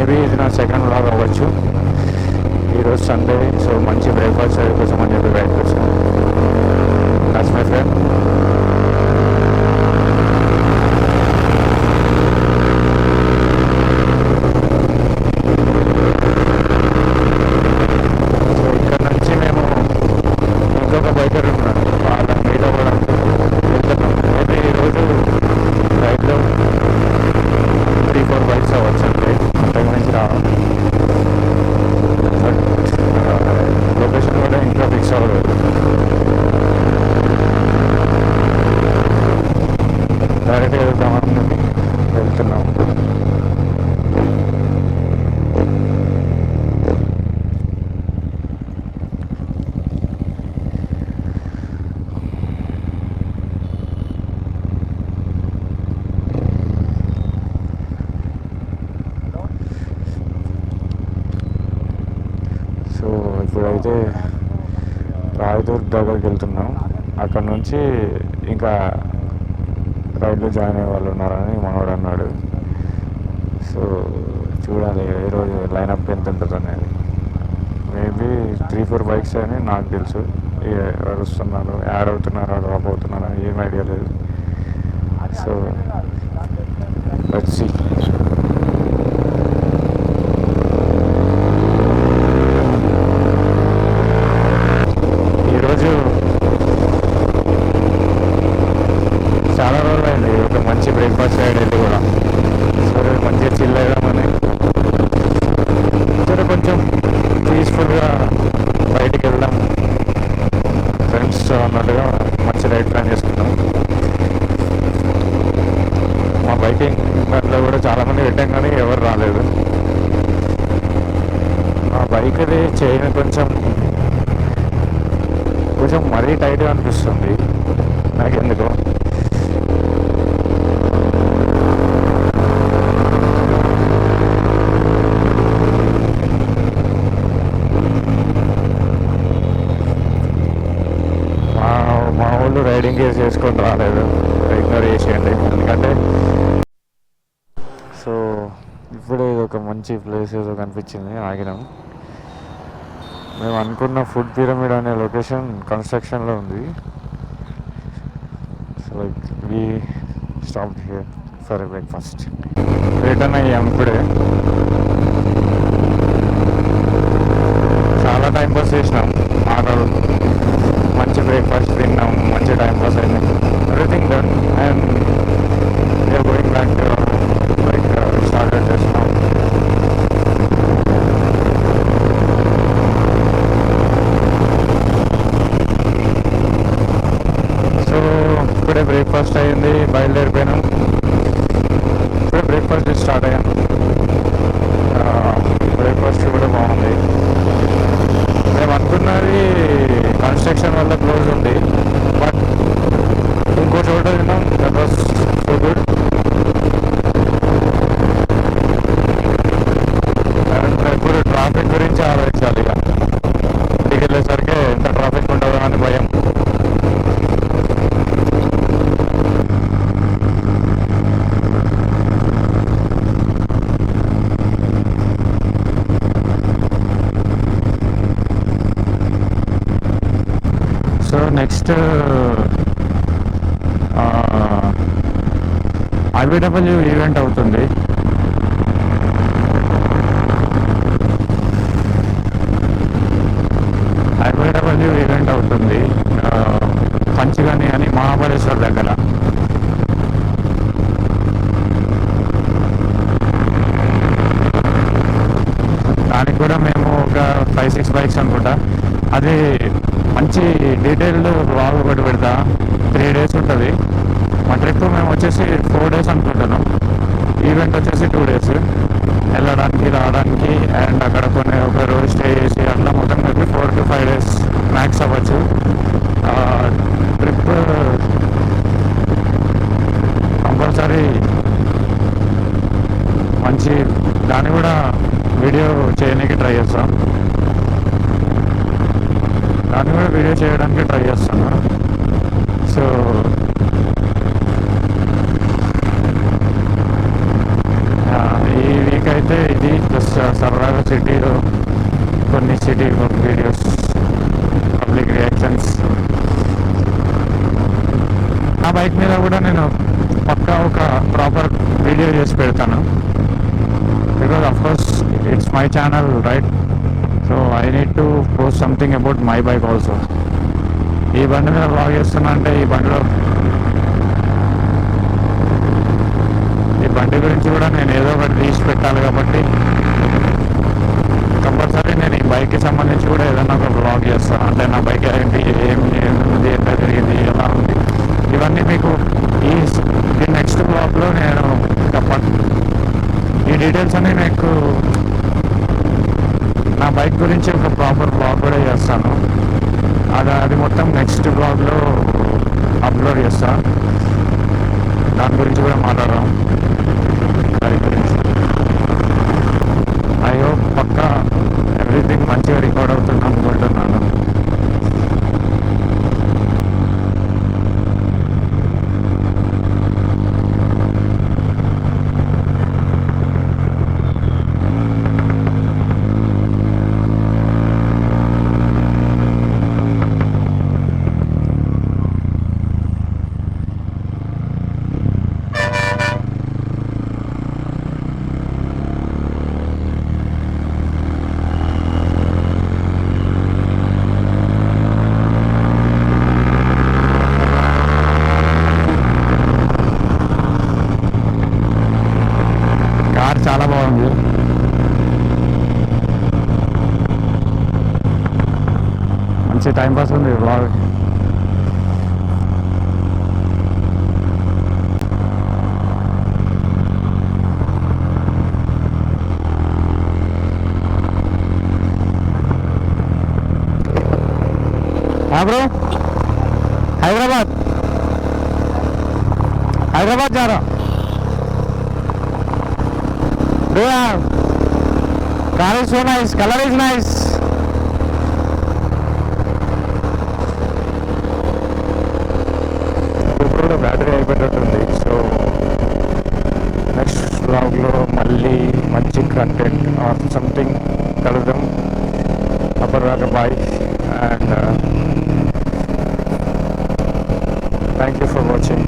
Maybe ఇది నా second vlog అవ్వచ్చు. ఈరోజు సండే, సో మంచి బ్రేక్ఫాస్ట్ కోసం అని చెప్పి బయటకు వచ్చాను. That's my friend. సో ఇక్కడ నుంచి మేము ఇంకొక బైకర్ ఉన్నాడు, వాళ్ళ మీలో కూడా వెళ్తున్నాం. మేబీ ఈరోజు రైడ్లో 3-4 బైక్స్ అవ్వచ్చు, అంటే అంతకు మించి రావాలి. బట్ లొకేషన్ కూడా ఇంకా ఫిక్స్ అవ్వలేదు. డైరెక్ట్గా వెళ్దామని వెళ్తున్నాం. సో ఇప్పుడైతే రాయదుర్గ్ దగ్గరికి వెళ్తున్నాం. అక్కడ నుంచి ఇంకా రైడ్లో జాయిన్ అయ్యే వాళ్ళు ఉన్నారని మనోడు అన్నాడు. సో చూడాలి ఈరోజు లైనప్ ఎంత ఉంటుంది అనేది. మేబీ 3-4 బైక్స్ అని నాకు తెలుసు. ఎవరు వస్తున్నారు, యాడ్ అవుతున్నారా, డ్రాప్ అవుతున్నారా ఏం ఐడియా లేదు. So let's see. ఈరోజు చాలా రోజులు అయింది ఒక మంచి బ్రేక్ఫాస్ట్ రైడ్ అయితే కూడా. సరే మంచిగా చిల్ అయ్యామని, సరే కొంచెం పీస్ఫుల్గా బయటికి వెళ్దాం ఫ్రెండ్స్ అన్నట్టుగా మంచి రైడ్ ప్లాన్ చేసుకున్నాం. మా బైకింగ్ దాంట్లో కూడా చాలామంది పెట్టాం కానీ ఎవరు రాలేదు. మా బైక్ అది చైన్ కొంచెం మరీ టైట్గా అనిపిస్తుంది నాకెందుకో. మా వాళ్ళు రైడింగ్ గేర్స్ చేసుకొని రాలేదు, ఇగ్నోర్ చేసేయండి ఎందుకంటే. సో ఇప్పుడే ఒక మంచి ప్లేస్ ఏదో కనిపించింది, ఆగినాం. మేము అనుకున్న ఫుడ్ పిరమిడ్ అనే లొకేషన్ కన్స్ట్రక్షన్లో ఉంది. So like we stop here for breakfast. Return అయ్యాం ఇప్పుడే. చాలా టైం పాస్ చేసినాం ఆటలు, మంచి బ్రేక్ఫాస్ట్ తిన్నాం, మంచి టైం పాస్ అయింది. Everything done and we're going back like started చేస్తున్నాం. సో ఇప్పుడే బ్రేక్ఫాస్ట్ అయ్యింది, బయలుదేరిపోయినాం. ఇప్పుడే బ్రేక్ఫాస్ట్ స్టార్ట్ అయ్యాం. బ్రేక్ఫాస్ట్ కూడా బాగుంది. మేము అనుకున్నది కన్స్ట్రక్షన్ వల్ల క్లోజ్ ఉంది, బట్ ఇంకో చోట తిన్నాం, దట్ వాస్ సో గుడ్. ఇప్పుడు ట్రాఫిక్ గురించి ఆలోచించాలి. ఇక ఇంటికి వెళ్ళేసరికి ఎంత ట్రాఫిక్ ఉండదు అని భయం. సో నెక్స్ట్ IBW ఈవెంట్ అవుతుంది. IBW ఈవెంట్ అవుతుంది పంచగని అని మహాబలేశ్వర్ దగ్గర. దానికి కూడా మేము ఒక 5-6 బైక్స్ అనుకుంటా. అది మంచి డీటెయిల్డ్ వ్లాగ్ ఒకటి పెడతా. 3 days ఉంటుంది మా ట్రిప్. మేము వచ్చేసి 4 days అనుకుంటున్నాం. ఈవెంట్ వచ్చేసి 2 days వెళ్ళడానికి రావడానికి, అండ్ అక్కడ కొన్ని ఒక రోజు స్టే చేసి అట్లా మొత్తం కలిపి 4 to 5 days మ్యాక్స్ అవ్వచ్చు. ట్రిప్ కంపల్సరీ మంచి దాన్ని కూడా వీడియో చేయడానికి ట్రై చేస్తాం. దాన్ని కూడా వీడియో చేయడానికి ట్రై చేస్తాను. సో ఈ వీక్ అయితే అయితే ఇది జస్ట్ సరదాగా సిటీలో కొన్ని సిటీ వీడియోస్, పబ్లిక్ రియాక్షన్స్. నా బైక్ మీద కూడా నేను పక్కా ఒక ప్రాపర్ వీడియో చేసి పెడతాను, because of course it's my channel right. So I need to post something about my bike also. ఈ బండి మీద బ్లాగ్ చేస్తున్నా అంటే ఈ బండి గురించి కూడా నేను ఏదో ఒకటి తీసి పెట్టాలి, కాబట్టి కంపల్సరీ నేను ఈ బైక్కి సంబంధించి కూడా ఏదైనా ఒక బ్లాగ్ చేస్తాను. అంటే నా బైక్ ఏంటి, ఏముంది, ఎట్లా జరిగింది, ఎలా ఉంది, ఇవన్నీ మీకు ఈ నెక్స్ట్ బ్లాగ్లో నేను ఈ డీటెయిల్స్ అన్నీ మీకు నా బైక్ గురించి ఒక ప్రాపర్ బ్లాగ్ కూడా చేస్తాను. అది మొత్తం నెక్స్ట్ బ్లాగ్లో అప్లోడ్ చేస్తాను. దాని గురించి కూడా మాట్లాడదాం. బైక్ గురించి ఐ హోప్ పక్కా ఎవ్రీథింగ్ మంచిగా రికార్డ్ అవుతుంది అనుకుంటున్నాను. చాలా బాగుంది. మంచి టైంపాస్ ఉంది బ్లాగ్. బ్రో హైదరాబాద్ जा रहा. Yeah, car is so nice, color is nice. ఇప్పుడు బ్యాటరీ అయిపోయినట్టుంది. సో నెక్స్ట్ బ్లాగ్లో మళ్ళీ మంచి కంటెంట్ ఆర్ సంథింగ్ కలుద్దాం. అప్పటిదాకా bye and thank you for watching.